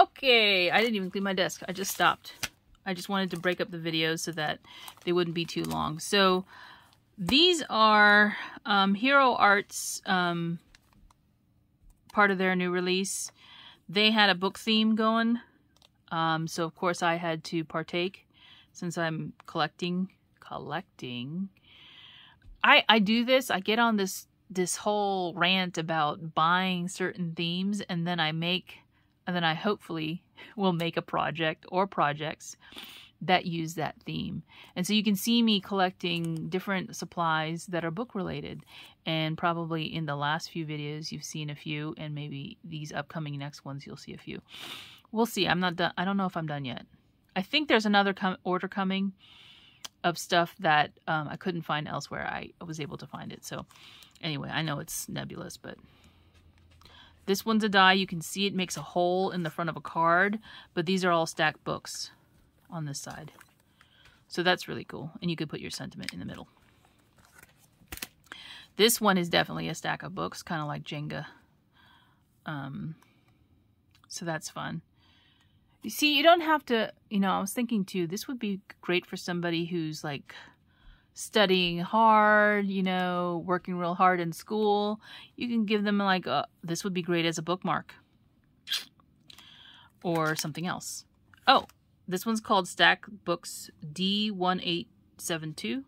Okay, I didn't even clean my desk. I just stopped. I just wanted to break up the videos so that they wouldn't be too long. So these are Hero Arts, part of their new release. They had a book theme going. So of course I had to partake since I'm collecting. I do this. I get on this whole rant about buying certain themes, and then I hopefully will make a project or projects that use that theme. And so you can see me collecting different supplies that are book related. And probably in the last few videos you've seen a few, and maybe these upcoming next ones you'll see a few. We'll see. I'm not done. I don't know if I'm done yet. I think there's another order coming of stuff that I couldn't find elsewhere. I was able to find it. So anyway, I know it's nebulous, but this one's a die. You can see it makes a hole in the front of a card, but these are all stacked books on this side. So that's really cool. And you could put your sentiment in the middle. This one is definitely a stack of books, kind of like Jenga. So that's fun. You see, you don't have to, I was thinking too, this would be great for somebody who's like studying hard, working real hard in school. You can give them like, this would be great as a bookmark or something else. Oh, this one's called Stack Books D1872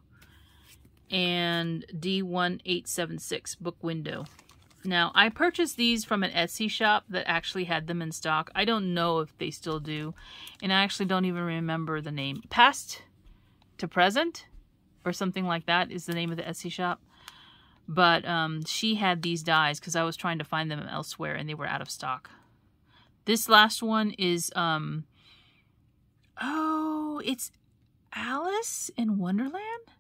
and D1876 Book Window. Now, I purchased these from an Etsy shop that actually had them in stock. I don't know if they still do, and I actually don't even remember the name. Past to Present or something like that is the name of the Etsy shop. But she had these dies because I was trying to find them elsewhere and they were out of stock. This last one is, oh, it's Alice in Wonderland?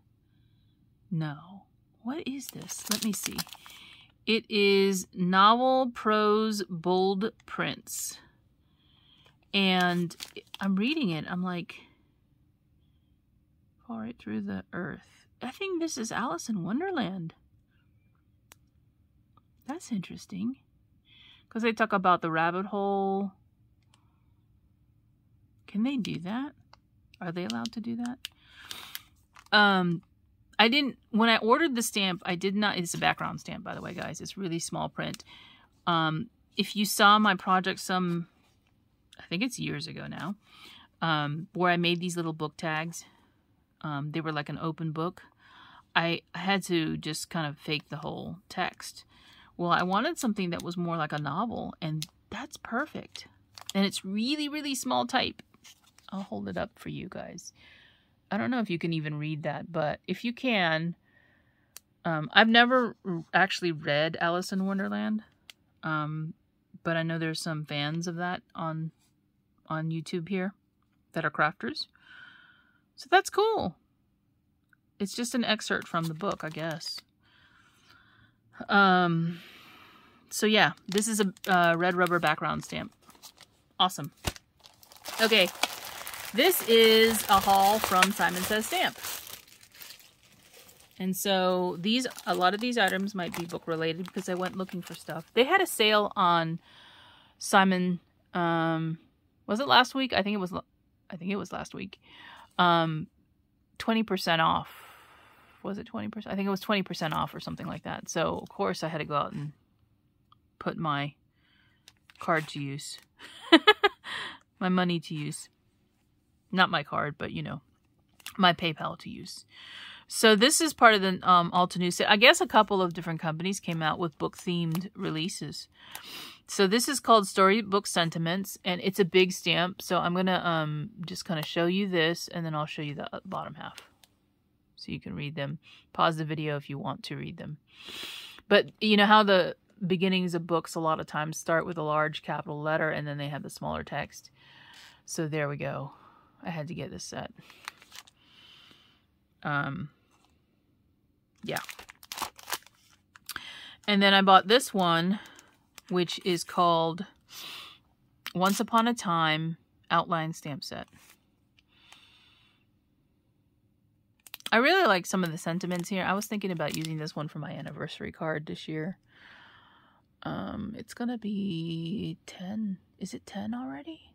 No. What is this? Let me see. It is novel, prose, bold prints. And I'm reading it. I'm like, fall right through the earth. I think this is Alice in Wonderland. That's interesting. Because they talk about the rabbit hole. Can they do that? Are they allowed to do that? When I ordered the stamp, I did not, it's a background stamp, by the way, guys. It's really small print. If you saw my project I think it's years ago now, where I made these little book tags, they were like an open book. I had to just kind of fake the whole text. Well, I wanted something that was more like a novel, and that's perfect. And it's really, really small type. I'll hold it up for you guys. I don't know if you can even read that, but if you can, I've never actually read Alice in Wonderland, but I know there's some fans of that on YouTube here that are crafters. So that's cool. It's just an excerpt from the book, I guess. So yeah, this is a red rubber background stamp. Awesome. Okay. This is a haul from Simon Says Stamp. And so a lot of these items might be book related because I went looking for stuff. They had a sale on Simon, was it last week? I think it was last week. 20% off. Was it 20%? I think it was 20% off or something like that. So of course I had to go out and put my card to use. My money to use. Not my card, but, my PayPal to use. So this is part of the Alta News set. I guess a couple of different companies came out with book-themed releases. So this is called Storybook Sentiments, and it's a big stamp. So I'm going to just kind of show you this, and then I'll show you the bottom half. So you can read them. Pause the video if you want to read them. But you know how the beginnings of books a lot of times start with a large capital letter, and then they have the smaller text. So there we go. I had to get this set. Yeah. And then I bought this one, which is called Once Upon a Time Outline Stamp Set. I really like some of the sentiments here. I was thinking about using this one for my anniversary card this year. It's gonna be Is it 10 already?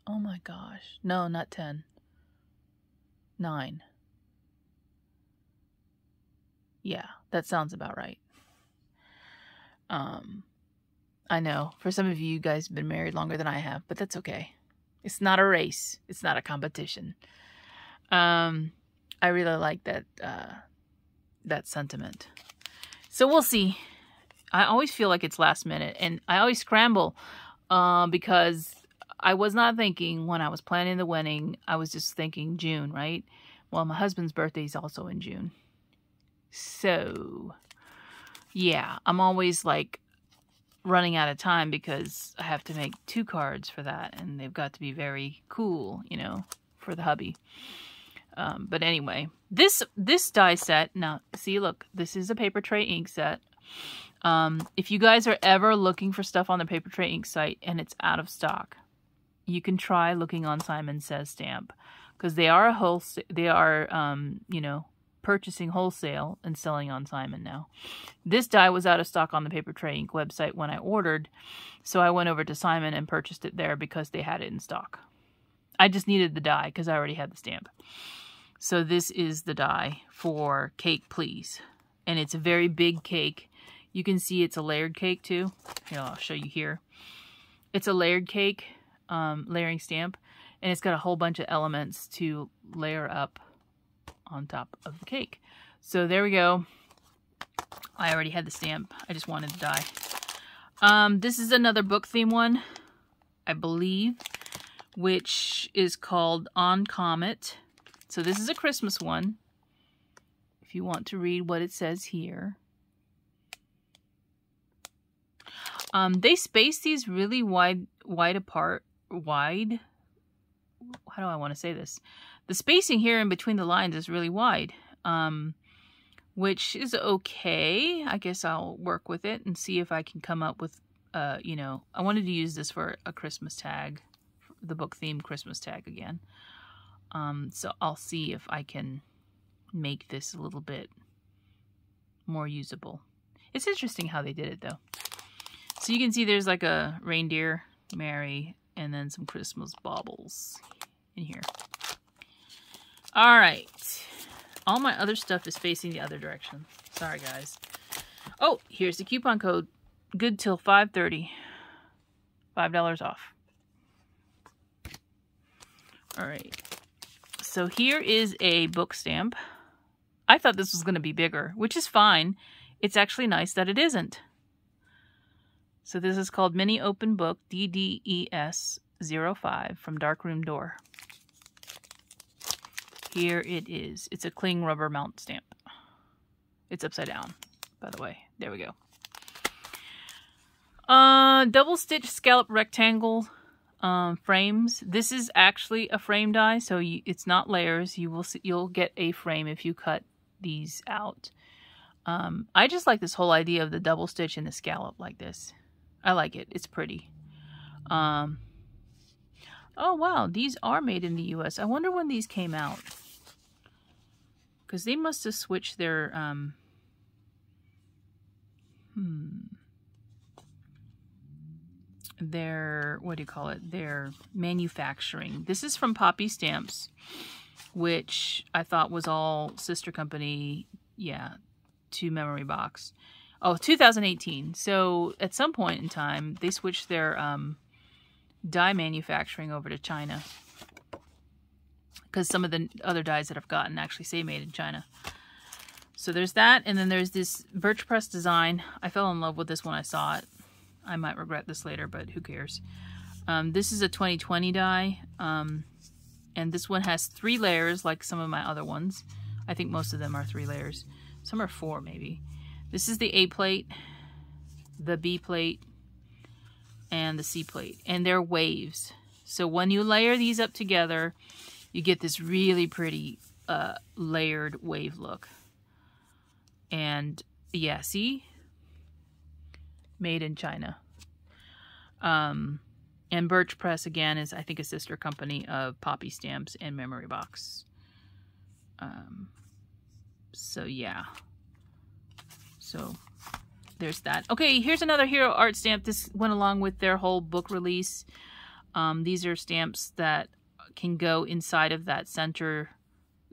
Oh my gosh. No, not 10. 9. Yeah, that sounds about right. I know, for some of you, you guys have been married longer than I have, but that's okay. It's not a race. It's not a competition. I really like that, that sentiment. So we'll see. I always feel like it's last minute, and I always scramble, because I was not thinking when I was planning the wedding, I was just thinking June, right? Well, my husband's birthday is also in June. So, yeah, I'm always like running out of time because I have to make 2 cards for that, and they've got to be very cool, you know, for the hubby. But anyway, this die set, now, see, look, this is a paper tray ink set. If you guys are ever looking for stuff on the paper tray ink site and it's out of stock, you can try looking on Simon Says Stamp, because they are you know, purchasing wholesale and selling on Simon now. This die was out of stock on the Paper Tray Ink website when I ordered, so I went over to Simon and purchased it there because they had it in stock. I just needed the die because I already had the stamp. So this is the die for Cake Please, and it's a very big cake. You can see it's a layered cake too. Here, I'll show you here. It's a layered cake, layering stamp, and it's got a whole bunch of elements to layer up on top of the cake. So there we go. I already had the stamp. I just wanted the die. This is another book theme one, I believe, which is called On Comet. So this is a Christmas one, if you want to read what it says here. They space these really wide apart. Wide? How do I want to say this? The spacing here in between the lines is really wide, which is okay. I guess I'll work with it and see if I can come up with, you know, I wanted to use this for a Christmas tag, the book theme Christmas tag again. So I'll see if I can make this a little bit more usable. It's interesting how they did it though. So you can see there's like a reindeer, Mary, and then some Christmas baubles in here. All right. All my other stuff is facing the other direction. Sorry, guys. Oh, here's the coupon code. Good till 5/30. $5 off. All right. So here is a book stamp. I thought this was going to be bigger, which is fine. It's actually nice that it isn't. So this is called Mini Open Book DDES 05 from Darkroom Door. Here it is. It's a cling rubber mount stamp. It's upside down, by the way. There we go. Double stitch scallop rectangle frames. This is actually a frame die, so it's not layers. You'll get a frame if you cut these out. I just like this whole idea of the double stitch and the scallop like this. I like it. It's pretty. Oh wow, these are made in the US. I wonder when these came out, because they must have switched their their, what do you call it, their manufacturing. This is from Poppy Stamps, which I thought was all sister company, yeah, to Memory Box. Oh, 2018. So at some point in time, they switched their die manufacturing over to China, because some of the other dies that I've gotten actually say made in China. So there's that, and then there's this birch press design. I fell in love with this when I saw it. I might regret this later, but who cares? This is a 2020 die, and this one has 3 layers like some of my other ones. I think most of them are 3 layers. Some are 4 maybe. This is the A plate, the B plate, and the C plate, and they're waves. So when you layer these up together, you get this really pretty layered wave look. And yeah, see? Made in China. And Birch Press, again, is I think a sister company of Poppy Stamps and Memory Box. So yeah. So there's that. Okay, here's another Hero Art stamp. This went along with their whole book release. These are stamps that can go inside of that center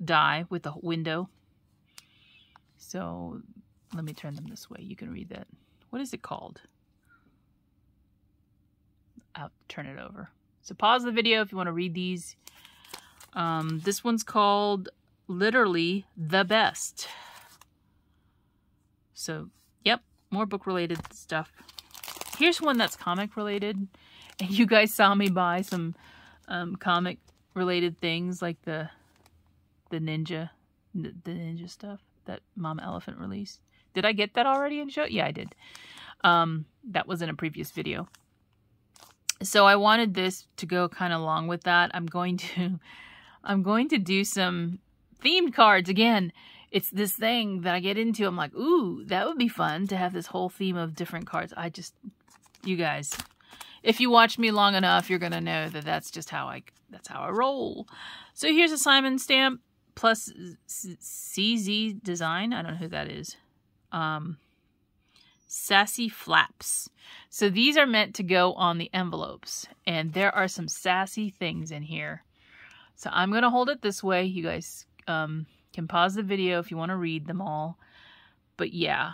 die with the window. So let me turn them this way. You can read that. What is it called? I'll turn it over. So pause the video if you want to read these. This one's called Literally the Best. So, yep, more book related stuff. Here's one that's comic related. And you guys saw me buy some comic related things like the ninja stuff that Mama Elephant released. Did I get that already and show? Yeah, I did. That was in a previous video. So I wanted this to go kind of along with that. I'm going to do some themed cards again. It's this thing that I get into. I'm like, ooh, that would be fun to have this whole theme of different cards. You guys, if you watch me long enough, you're gonna know that that's how I roll. So here's a Simon stamp plus CZ design. I don't know who that is. Sassy Flaps. So these are meant to go on the envelopes, and there are some sassy things in here. So I'm gonna hold it this way. You guys can pause the video if you want to read them all. But yeah,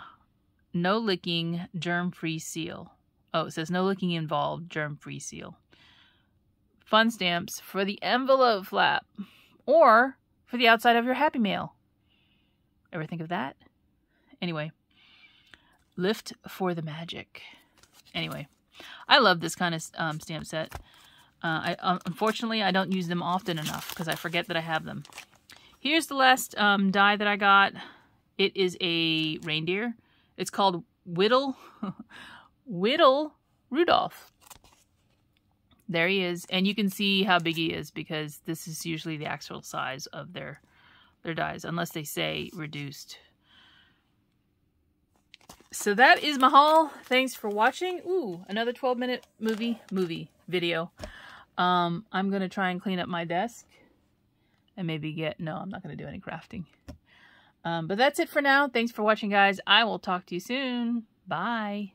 no licking, germ-free seal. Oh, it says no licking involved, germ-free seal. Fun stamps for the envelope flap or for the outside of your Happy Mail. Ever think of that? Anyway, lift for the magic. Anyway, I love this kind of stamp set. Unfortunately, I don't use them often enough because I forget that I have them. Here's the last die that I got. It is a reindeer. It's called Whittle Rudolph. There he is. And you can see how big he is because this is usually the actual size of their dies, unless they say reduced. So that is my haul. Thanks for watching. Ooh, another 12-minute movie video. I'm going to try and clean up my desk. And maybe no, I'm not going to do any crafting. But that's it for now. Thanks for watching, guys. I will talk to you soon. Bye.